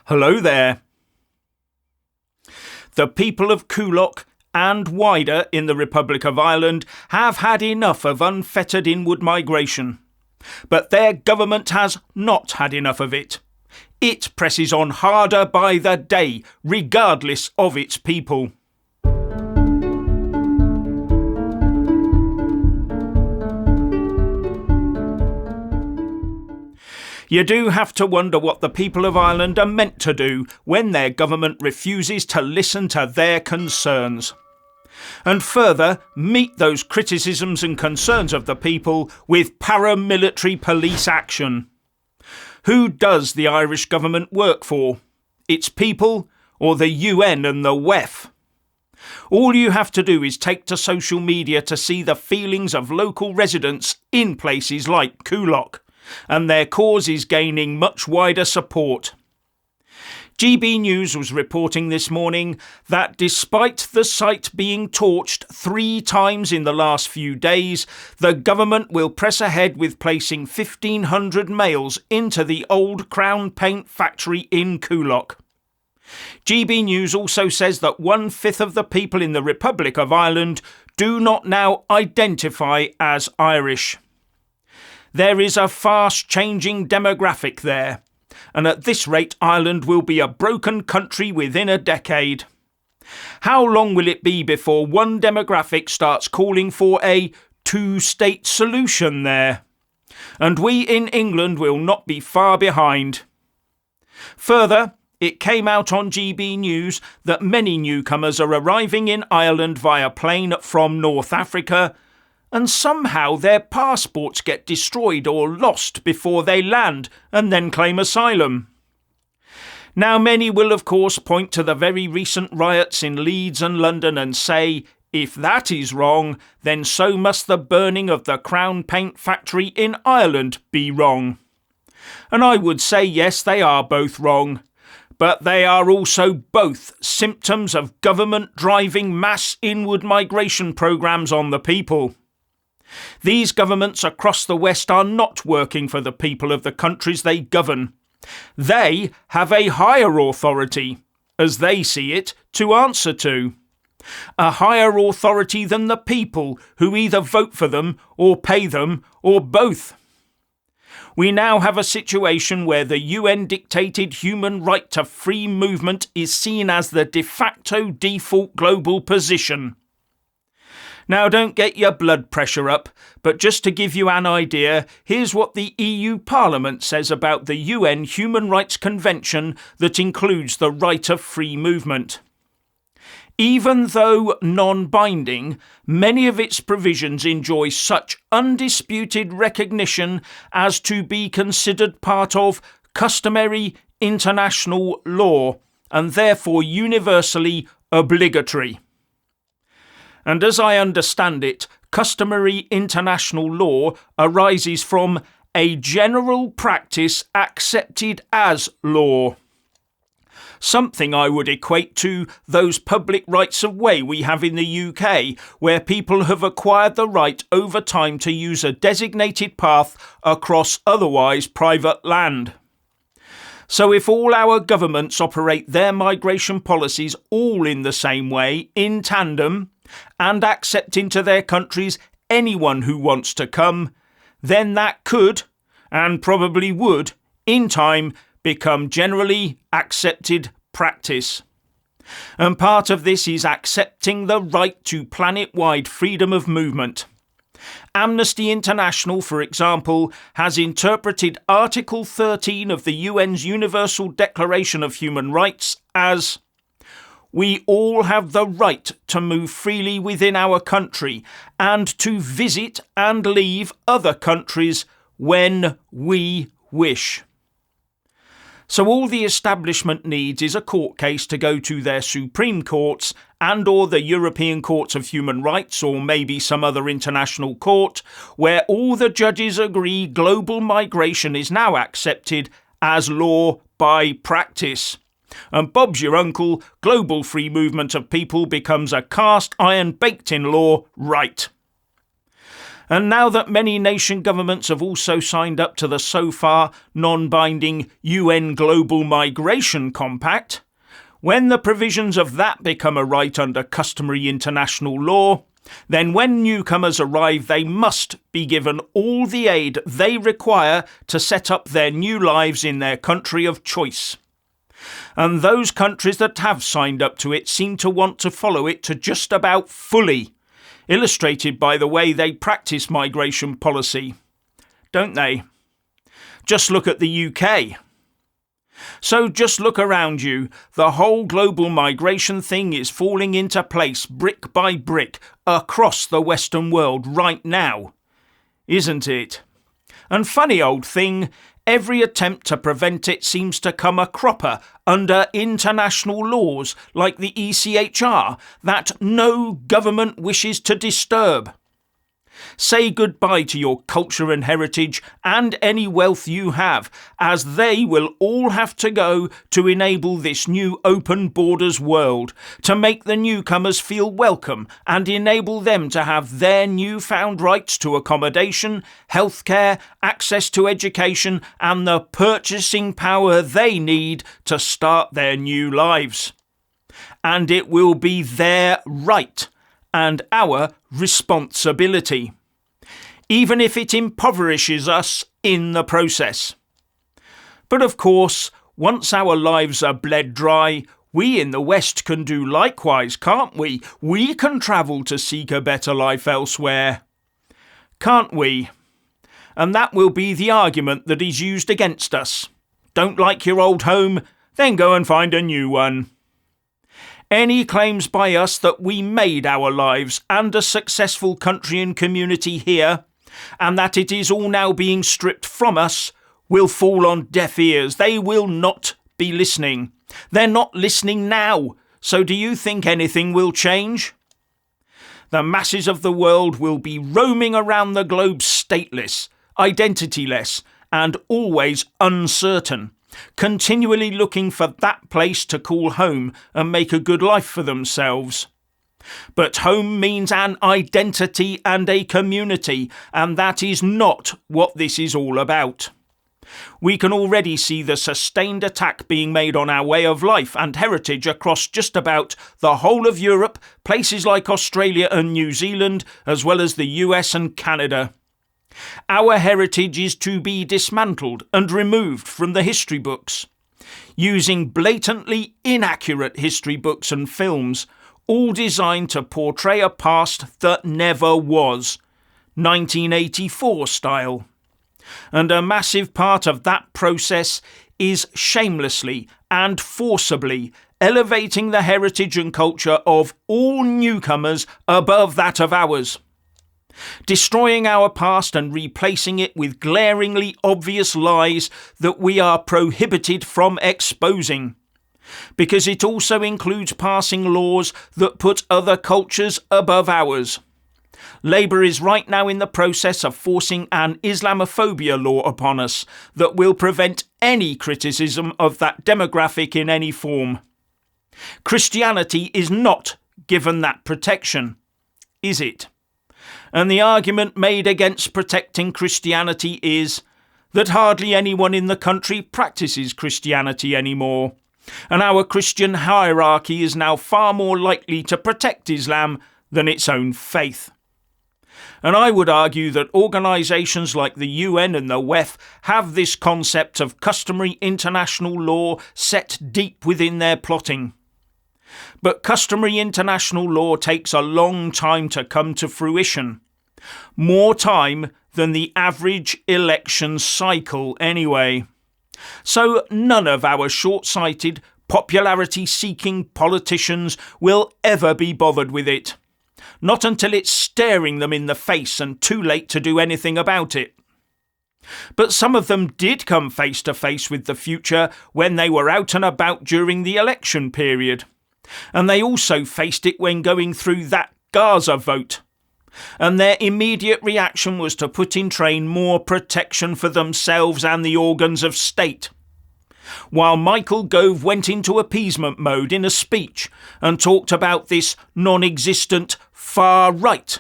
Hello there. The people of Coolock and wider in the Republic of Ireland have had enough of unfettered inward migration. But their government has not had enough of it. It presses on harder by the day, regardless of its people. You do have to wonder what the people of Ireland are meant to do when their government refuses to listen to their concerns. And further, meet those criticisms and concerns of the people with paramilitary police action. Who does the Irish government work for? Its people or the UN and the WEF? All you have to do is take to social media to see the feelings of local residents in places like Coolock, and their cause is gaining much wider support. GB News was reporting this morning that despite the site being torched 3 times in the last few days, the government will press ahead with placing 1,500 males into the old Crown Paint factory in Coolock. GB News also says that 1/5 of the people in the Republic of Ireland do not now identify as Irish. There is a fast-changing demographic there, and at this rate Ireland will be a broken country within a decade. How long will it be before one demographic starts calling for a two-state solution there? And we in England will not be far behind. Further, it came out on GB News that many newcomers are arriving in Ireland via plane from North Africa, and somehow their passports get destroyed or lost before they land and then claim asylum. Now, many will of course point to the very recent riots in Leeds and London and say, if that is wrong, then so must the burning of the Crown Paint factory in Ireland be wrong. And I would say yes, they are both wrong. But they are also both symptoms of government driving mass inward migration programmes on the people. These governments across the West are not working for the people of the countries they govern. They have a higher authority, as they see it, to answer to. A higher authority than the people who either vote for them or pay them or both. We now have a situation where the UN-dictated human right to free movement is seen as the de facto default global position. Now, don't get your blood pressure up, but just to give you an idea, here's what the EU Parliament says about the UN Human Rights Convention that includes the right of free movement. Even though non-binding, many of its provisions enjoy such undisputed recognition as to be considered part of customary international law and therefore universally obligatory. And as I understand it, customary international law arises from a general practice accepted as law. Something I would equate to those public rights of way we have in the UK, where people have acquired the right over time to use a designated path across otherwise private land. So if all our governments operate their migration policies all in the same way, in tandem, and accept into their countries anyone who wants to come, then that could, and probably would, in time, become generally accepted practice. And part of this is accepting the right to planet-wide freedom of movement. Amnesty International, for example, has interpreted Article 13 of the UN's Universal Declaration of Human Rights as we all have the right to move freely within our country and to visit and leave other countries when we wish. So all the establishment needs is a court case to go to their Supreme Courts and or the European Courts of Human Rights or maybe some other international court where all the judges agree global migration is now accepted as law by practice. And Bob's your uncle, global free movement of people becomes a cast iron baked in law right. And now that many nation governments have also signed up to the so far non-binding UN Global Migration Compact, when the provisions of that become a right under customary international law, then when newcomers arrive they must be given all the aid they require to set up their new lives in their country of choice. And those countries that have signed up to it seem to want to follow it to just about fully, illustrated by the way they practice migration policy, don't they? Just look at the UK. So just look around you. The whole global migration thing is falling into place brick by brick across the Western world right now, isn't it? And funny old thing, every attempt to prevent it seems to come a cropper under international laws like the ECHR that no government wishes to disturb. Say goodbye to your culture and heritage and any wealth you have, as they will all have to go to enable this new open borders world, to make the newcomers feel welcome and enable them to have their newfound rights to accommodation, healthcare, access to education and the purchasing power they need to start their new lives. And it will be their right and our responsibility, even if it impoverishes us in the process. But of course, once our lives are bled dry, we in the West can do likewise, can't we? We can travel to seek a better life elsewhere, can't we? And that will be the argument that is used against us. Don't like your old home? Then go and find a new one. Any claims by us that we made our lives and a successful country and community here, and that it is all now being stripped from us, will fall on deaf ears. They will not be listening. They're not listening now. So do you think anything will change? The masses of the world will be roaming around the globe stateless, identityless, and always uncertain, continually looking for that place to call home and make a good life for themselves. But home means an identity and a community, and that is not what this is all about. We can already see the sustained attack being made on our way of life and heritage across just about the whole of Europe, places like Australia and New Zealand, as well as the US and Canada. Our heritage is to be dismantled and removed from the history books, using blatantly inaccurate history books and films, all designed to portray a past that never was, 1984 style. And a massive part of that process is shamelessly and forcibly elevating the heritage and culture of all newcomers above that of ours, destroying our past and replacing it with glaringly obvious lies that we are prohibited from exposing, because it also includes passing laws that put other cultures above ours. Labour is right now in the process of forcing an Islamophobia law upon us that will prevent any criticism of that demographic in any form. Christianity is not given that protection, is it? And the argument made against protecting Christianity is that hardly anyone in the country practices Christianity anymore, and our Christian hierarchy is now far more likely to protect Islam than its own faith. And I would argue that organisations like the UN and the WEF have this concept of customary international law set deep within their plotting. But customary international law takes a long time to come to fruition. More time than the average election cycle anyway. So none of our short-sighted, popularity-seeking politicians will ever be bothered with it. Not until it's staring them in the face and too late to do anything about it. But some of them did come face to face with the future when they were out and about during the election period. And they also faced it when going through that Gaza vote. And their immediate reaction was to put in train more protection for themselves and the organs of state. While Michael Gove went into appeasement mode in a speech and talked about this non-existent far right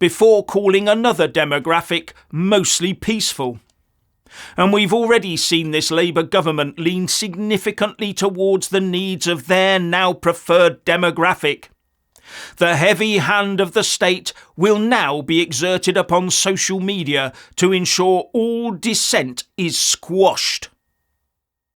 before calling another demographic mostly peaceful. And we've already seen this Labour government lean significantly towards the needs of their now preferred demographic. The heavy hand of the state will now be exerted upon social media to ensure all dissent is squashed.